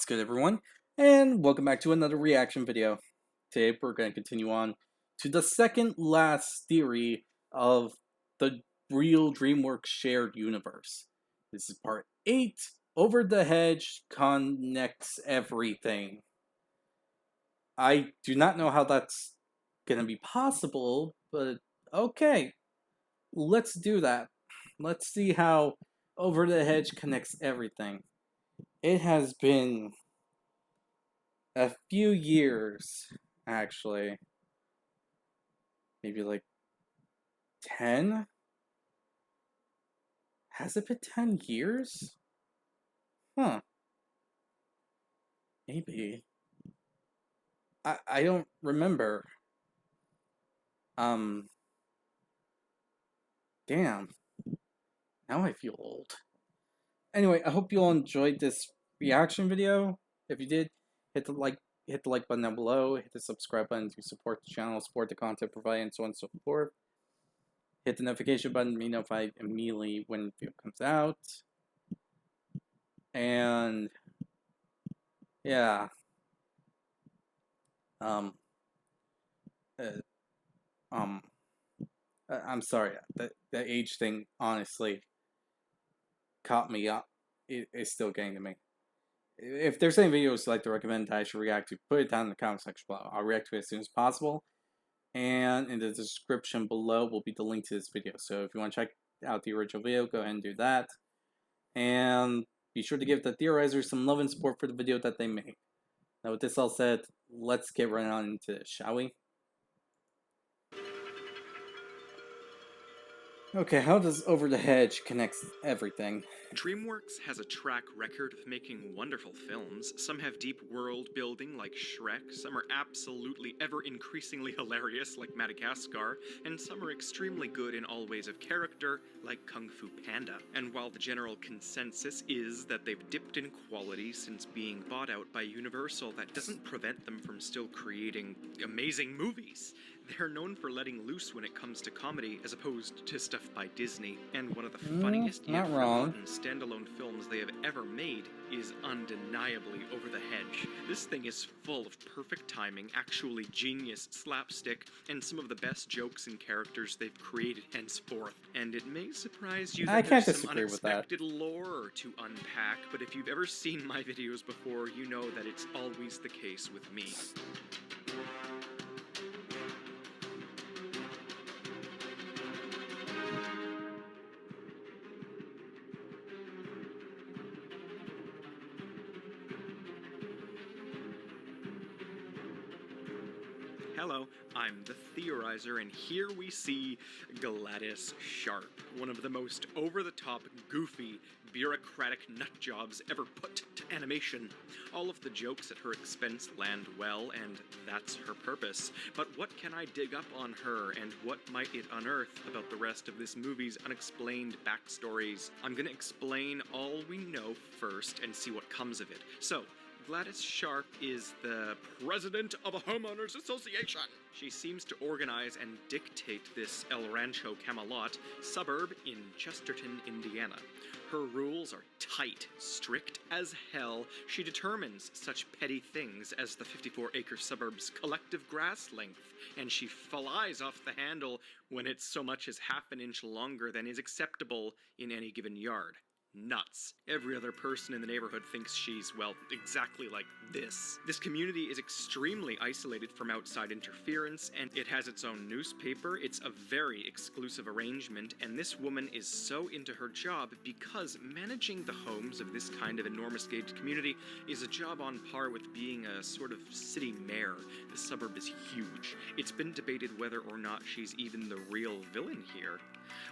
What's good, everyone? And welcome back to another reaction video. Today we're going to continue on to the second last theory of the real Dreamworks shared universe. This is part 8, Over the Hedge Connects Everything. I do not know how that's going to be possible, but okay, let's do that. Let's see how Over the Hedge connects everything. It has been a few years, actually. Maybe like 10? Has it been 10 years? Huh. Maybe. I don't remember. Um, damn. Now I feel old. Anyway, I hope you all enjoyed this reaction video. If you did, hit the like button down below, hit the subscribe button to support the channel, support the content provided, and so on and so forth. Hit the notification button to be notified immediately when the video comes out. And yeah. Um, uh, um, I'm sorry. The age thing honestly caught me up. It's still getting to me. If there's any videos you'd like to recommend that I should react to, put it down in the comment section below. I'll react to it as soon as possible. And in the description below will be the link to this video. So if you want to check out the original video, go ahead and do that. And be sure to give the theorizers some love and support for the video that they made. Now with this all said, let's get right on into this, shall we? Okay, how does Over the Hedge connect everything? Dreamworks has a track record of making wonderful films. Some have deep world building like Shrek, some are absolutely ever increasingly hilarious like Madagascar, and some are extremely good in all ways of character like Kung Fu Panda. And while the general consensus is that they've dipped in quality since being bought out by Universal, that doesn't prevent them from still creating amazing movies. They're known for letting loose when it comes to comedy, as opposed to stuff by Disney. And one of the funniest yet forgotten standalone films they have ever made is undeniably Over the Hedge. This thing is full of perfect timing, actually genius slapstick, and some of the best jokes and characters they've created henceforth. And it may surprise you that there's some unexpected lore to unpack, but if you've ever seen my videos before, you know that it's always the case with me. Hello, I'm the Theorizer, and here we see Glattus Sharp, one of the most over-the-top, goofy, bureaucratic nutjobs ever put to animation. All of the jokes at her expense land well, and that's her purpose. But what can I dig up on her, and what might it unearth about the rest of this movie's unexplained backstories? I'm gonna explain all we know first, and see what comes of it. So, Glattus Sharp is the president of a homeowners association. She seems to organize and dictate this El Rancho Camelot suburb in Chesterton, Indiana. Her rules are tight, strict as hell. She determines such petty things as the 54-acre suburb's collective grass length, and she flies off the handle when it's so much as half an inch longer than is acceptable in any given yard. Nuts. Every other person in the neighborhood thinks she's, well, exactly like this. This community is extremely isolated from outside interference, and it has its own newspaper. It's a very exclusive arrangement, and this woman is so into her job because managing the homes of this kind of enormous-gauged community is a job on par with being a sort of city mayor. The suburb is huge. It's been debated whether or not she's even the real villain here.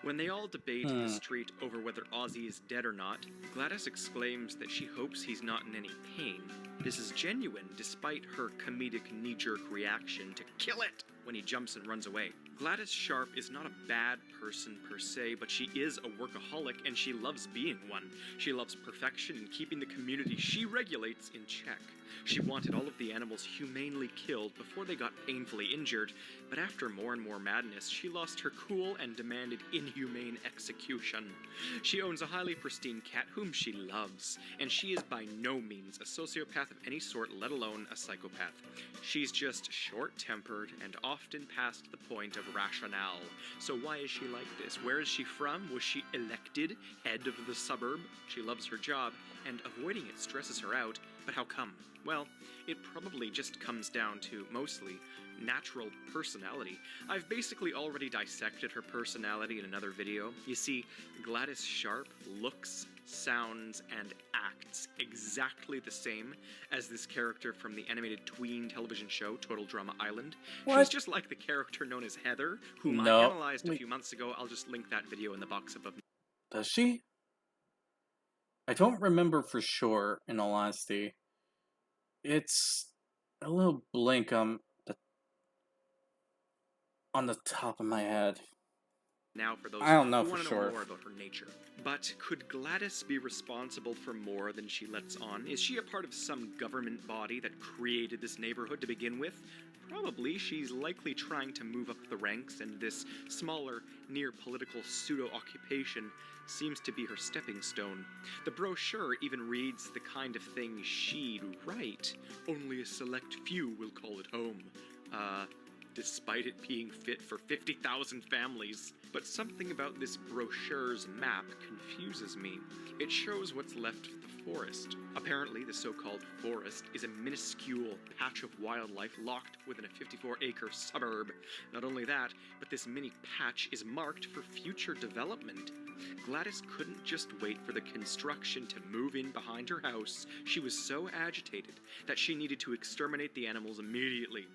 When they all debate in the street over whether Ozzy is dead or not, Glattus exclaims that she hopes he's not in any pain. This is genuine, despite her comedic knee-jerk reaction to kill it when he jumps and runs away. Glattus Sharp is not a bad person per se, but she is a workaholic and she loves being one. She loves perfection and keeping the community she regulates in check. She wanted all of the animals humanely killed before they got painfully injured, but after more and more madness, she lost her cool and demanded inhumane execution. She owns a highly pristine cat whom she loves, and she is by no means a sociopath of any sort, let alone a psychopath. She's just short-tempered and often past the point of rationale. So why is she like this? Where is she from? Was she elected head of the suburb? She loves her job, and avoiding it stresses her out, but how come? Well, it probably just comes down to, mostly, natural personality. I've basically already dissected her personality in another video. You see, Glattus Sharp looks, sounds, and acts exactly the same as this character from the animated tween television show Total Drama Island. What? She's just like the character known as Heather, whom I analyzed a few months ago. I'll just link that video in the box above. Does she? I don't remember for sure, in all honesty. It's a little blank on the top of my head. Now for those I don't know who for want to sure. know more about her nature. But could Glattus be responsible for more than she lets on? Is she a part of some government body that created this neighborhood to begin with? Probably. She's likely trying to move up the ranks, and this smaller, near-political pseudo-occupation seems to be her stepping stone. The brochure even reads the kind of thing she'd write. Only a select few will call it home. Despite it being fit for 50,000 families. But something about this brochure's map confuses me. It shows what's left of the forest. Apparently, the so-called forest is a minuscule patch of wildlife locked within a 54-acre suburb. Not only that, but this mini patch is marked for future development. Glattus couldn't just wait for the construction to move in behind her house. She was so agitated that she needed to exterminate the animals immediately.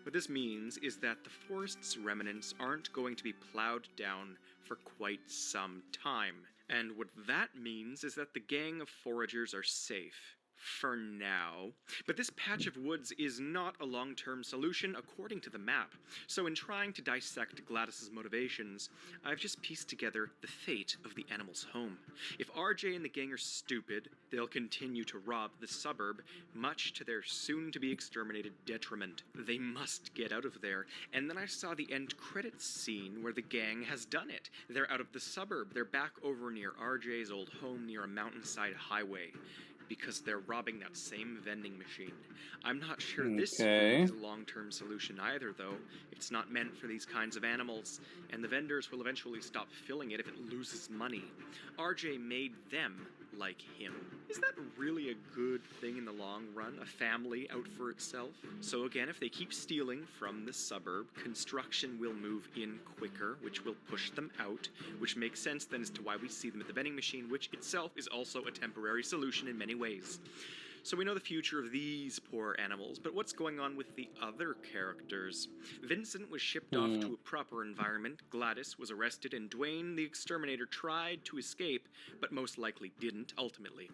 What this means is that the forest's remnants aren't going to be plowed down for quite some time. And what that means is that the gang of foragers are safe. For now. But this patch of woods is not a long-term solution according to the map. So in trying to dissect Glattus's motivations, I've just pieced together the fate of the animal's home. If RJ and the gang are stupid, they'll continue to rob the suburb, much to their soon-to-be exterminated detriment. They must get out of there. And then I saw the end credits scene where the gang has done it. They're out of the suburb. They're back over near RJ's old home near a mountainside highway. Because they're robbing that same vending machine. I'm not sure this food is a long-term solution either, though. It's not meant for these kinds of animals, and the vendors will eventually stop filling it if it loses money. RJ made them like him. Is that really a good thing in the long run? A family out for itself? So again, if they keep stealing from the suburb, construction will move in quicker, which will push them out, which makes sense then as to why we see them at the vending machine, which itself is also a temporary solution in many ways. So we know the future of these poor animals, but what's going on with the other characters? Vincent was shipped off to a proper environment, Glattus was arrested, and Dwayne the Exterminator tried to escape, but most likely didn't, ultimately.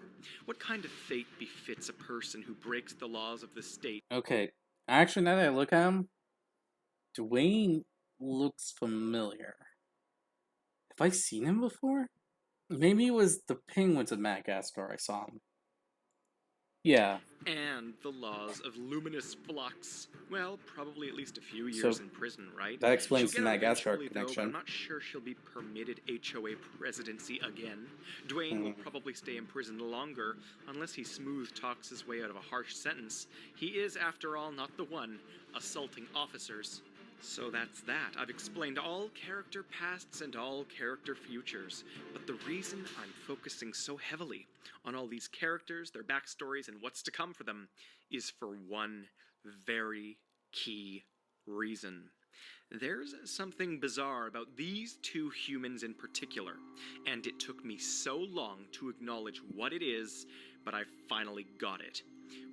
What kind of fate befits a person who breaks the laws of the state? Okay, actually, now that I look at him, Dwayne looks familiar. Have I seen him before? Maybe it was the penguins of Madagascar I saw him. Yeah. And the laws of luminous flux. Well, probably at least a few years in prison, right? That explains the She'll get out Madagascar eventually, though, connection. but I'm not sure she'll be permitted HOA presidency again. Dwayne will probably stay in prison longer, unless he smooth talks his way out of a harsh sentence. He is, after all, not the one assaulting officers. So that's that. I've explained all character pasts and all character futures. But the reason I'm focusing so heavily on all these characters, their backstories, and what's to come for them is for one very key reason. There's something bizarre about these two humans in particular, and it took me so long to acknowledge what it is, but I finally got it.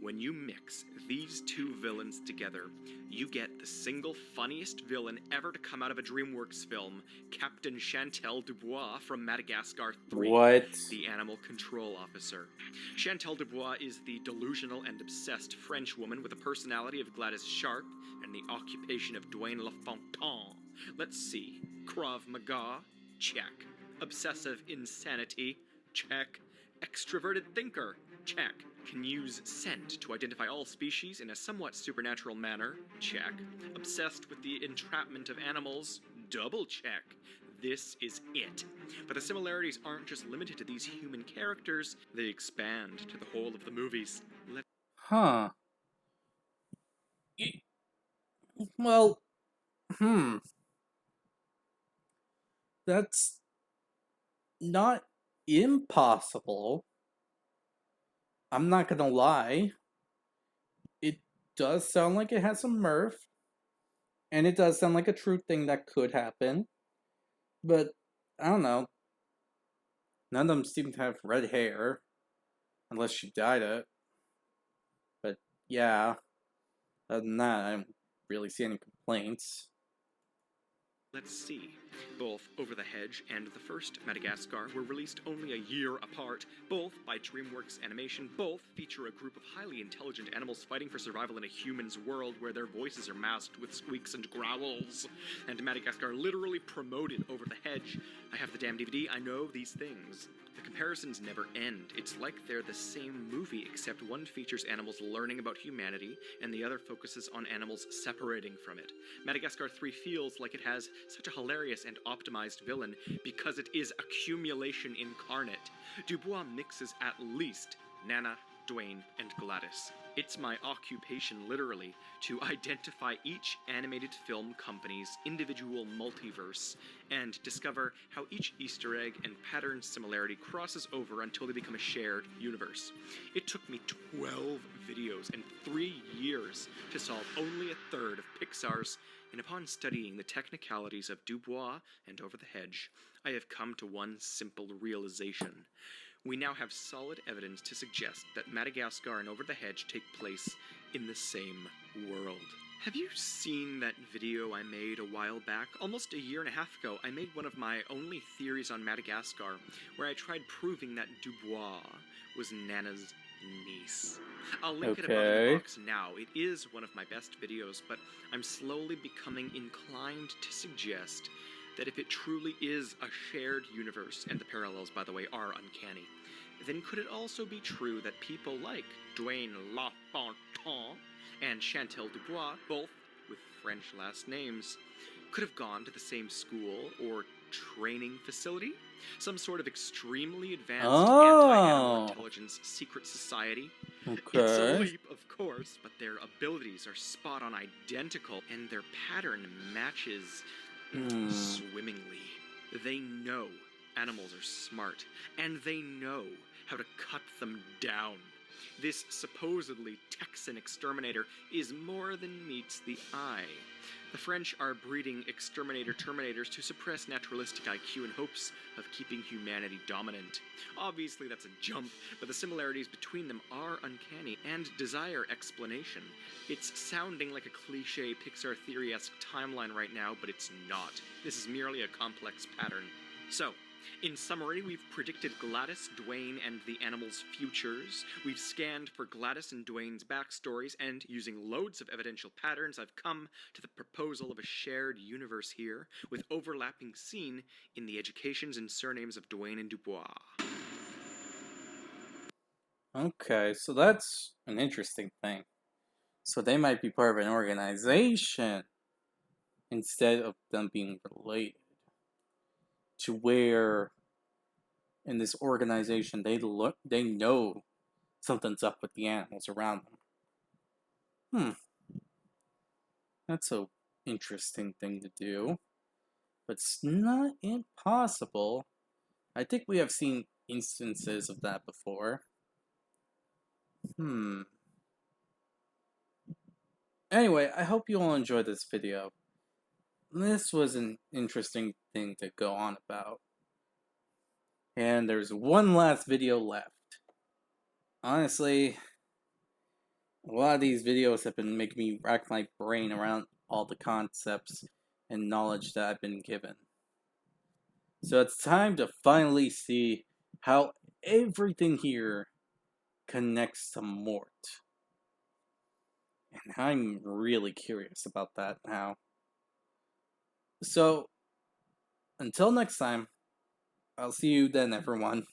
When you mix these two villains together, you get the single funniest villain ever to come out of a Dreamworks film, Captain Chantal Dubois from Madagascar 3. What? The Animal Control Officer. Chantal Dubois is the delusional and obsessed French woman with the personality of Glattus Sharp and the occupation of Dwayne LaFontaine. Let's see. Krav Maga? Check. Obsessive insanity? Check. Extroverted thinker? Check. Can use scent to identify all species in a somewhat supernatural manner? Check. Obsessed with the entrapment of animals? Double check. This is it. But the similarities aren't just limited to these human characters, they expand to the whole of the movies. Huh. Well, that's not impossible. I'm not gonna lie. It does sound like it has some mirth, and it does sound like a true thing that could happen. But I don't know. None of them seem to have red hair, unless she dyed it. But yeah, other than that, I don't really see any complaints. Let's see. Both Over the Hedge and the first Madagascar were released only a year apart, both by Dreamworks Animation. Both feature a group of highly intelligent animals fighting for survival in a human's world where their voices are masked with squeaks and growls. And Madagascar literally promoted Over the Hedge. I have the damn DVD, I know these things. The comparisons never end. It's like they're the same movie, except one features animals learning about humanity, and the other focuses on animals separating from it. Madagascar 3 feels like it has such a hilarious and optimized villain because it is accumulation incarnate. Dubois mixes at least Nana, Dwayne, and Glattus. It's my occupation, literally, to identify each animated film company's individual multiverse and discover how each Easter egg and pattern similarity crosses over until they become a shared universe. It took me 12 videos and 3 years to solve only a third of Pixar's, and upon studying the technicalities of Dubois and Over the Hedge, I have come to one simple realization. We now have solid evidence to suggest that Madagascar and Over the Hedge take place in the same world. Have you seen that video I made a while back? Almost a year and a half ago, I made one of my only theories on Madagascar, where I tried proving that Dubois was Nana's niece. I'll link it above in the box now. It is one of my best videos, but I'm slowly becoming inclined to suggest that if it truly is a shared universe, and the parallels, by the way, are uncanny, then could it also be true that people like Dwayne Lafontaine and Chantal Dubois, both with French last names, could have gone to the same school or training facility? Some sort of extremely advanced anti-animal intelligence secret society? It's a leap, of course, but their abilities are spot-on identical, and their pattern matches swimmingly. They know animals are smart, and they know how to cut them down. This supposedly Texan exterminator is more than meets the eye. The French are breeding exterminator terminators to suppress naturalistic IQ in hopes of keeping humanity dominant. Obviously that's a jump, but the similarities between them are uncanny and desire explanation. It's sounding like a cliche Pixar theory-esque timeline right now, but it's not. This is merely a complex pattern. So, in summary, we've predicted Glattus, Dwayne, and the animals' futures. We've scanned for Glattus and Dwayne's backstories, and using loads of evidential patterns, I've come to the proposal of a shared universe here, with overlapping seen in the educations and surnames of Dwayne and Dubois. Okay, so that's an interesting thing. So they might be part of an organization instead of them being related. To where in this organization they know something's up with the animals around them. That's a interesting thing to do. But it's not impossible. I think we have seen instances of that before. Anyway, I hope you all enjoyed this video. This was an interesting thing to go on about. And there's one last video left. Honestly, a lot of these videos have been making me rack my brain around all the concepts and knowledge that I've been given. So it's time to finally see how everything here connects to Mort. And I'm really curious about that now. So, until next time, I'll see you then, everyone.